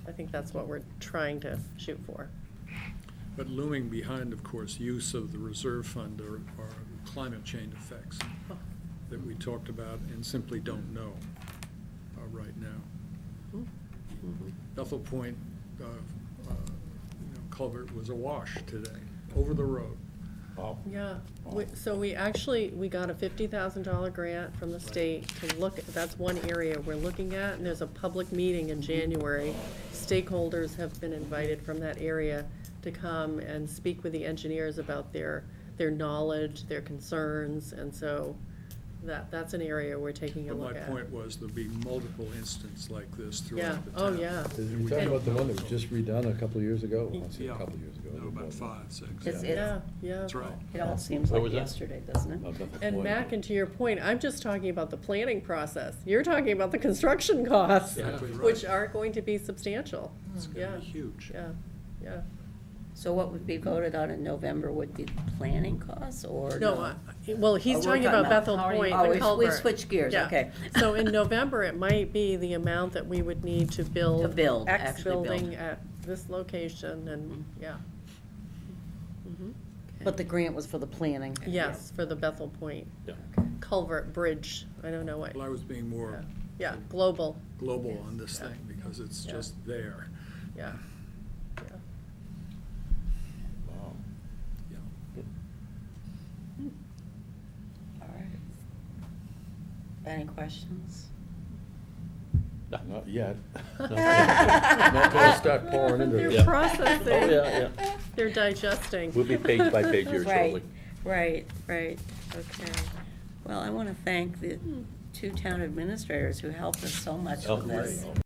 Speaker 5: I think that's what we're trying to shoot for.
Speaker 2: But looming behind, of course, use of the reserve fund are climate change effects that we talked about and simply don't know right now. Bethel Point culvert was awash today, over the road.
Speaker 7: Wow.
Speaker 5: Yeah, so we got a $50,000 grant from the state to look, that's one area we're looking at, and there's a public meeting in January. Stakeholders have been invited from that area to come and speak with the engineers about their knowledge, their concerns, and so that's an area we're taking a
Speaker 2: But
Speaker 5: look
Speaker 2: my
Speaker 5: at.
Speaker 2: point was there'll be multiple instances like this
Speaker 5: Yeah,
Speaker 2: throughout the
Speaker 5: oh,
Speaker 2: town.
Speaker 5: yeah.
Speaker 8: You're talking about the one that was just redone a couple of years ago? I say
Speaker 2: Yeah.
Speaker 8: a couple of years ago.
Speaker 2: No, about 5, 6.
Speaker 1: It's-
Speaker 5: Yeah, yeah.
Speaker 2: That's right.
Speaker 1: It all seems
Speaker 7: Where
Speaker 1: like
Speaker 7: was that?
Speaker 1: yesterday, doesn't it?
Speaker 8: Not Bethel
Speaker 5: And
Speaker 8: Point.
Speaker 5: Mac, and to your point, I'm just talking about the planning process. You're talking about the construction costs,
Speaker 2: Exactly right.
Speaker 5: which are going to be substantial.
Speaker 2: It's
Speaker 5: Yeah,
Speaker 2: gonna be huge.
Speaker 5: yeah, yeah.
Speaker 1: So what would be voted on in November would be the planning costs, or
Speaker 5: No,
Speaker 1: no?
Speaker 5: well,
Speaker 1: Oh,
Speaker 5: he's
Speaker 1: we're
Speaker 5: talking about Bethel
Speaker 9: how are you-
Speaker 5: Point,
Speaker 1: Oh,
Speaker 5: the
Speaker 1: we
Speaker 5: culvert.
Speaker 1: switched gears,
Speaker 5: Yeah.
Speaker 1: okay.
Speaker 5: So in November, it might be the amount that we would need to build.
Speaker 1: To build,
Speaker 5: X
Speaker 1: actually build.
Speaker 5: building at this location, and, yeah. Mhm.
Speaker 6: But the grant was for the planning.
Speaker 5: Yes, for the Bethel Point
Speaker 7: Yeah.
Speaker 5: culvert bridge, I don't know what,
Speaker 2: Well, I was being more
Speaker 5: yeah, global,
Speaker 2: global on this
Speaker 5: Yeah.
Speaker 2: thing because it's
Speaker 5: Yeah.
Speaker 2: just there.
Speaker 5: yeah, yeah.
Speaker 8: Wow.
Speaker 2: Yeah.
Speaker 1: All right. Any questions?
Speaker 8: Not yet. Not till I start pouring into
Speaker 5: They're
Speaker 8: it.
Speaker 7: Yeah. Oh,
Speaker 5: processing,
Speaker 7: yeah, yeah.
Speaker 5: they're digesting.
Speaker 7: We'll be page by page here
Speaker 1: Right,
Speaker 7: shortly.
Speaker 1: right, right, okay. Well, I want to thank the two town administrators who helped us so much
Speaker 7: Oh,
Speaker 1: with this.
Speaker 7: great.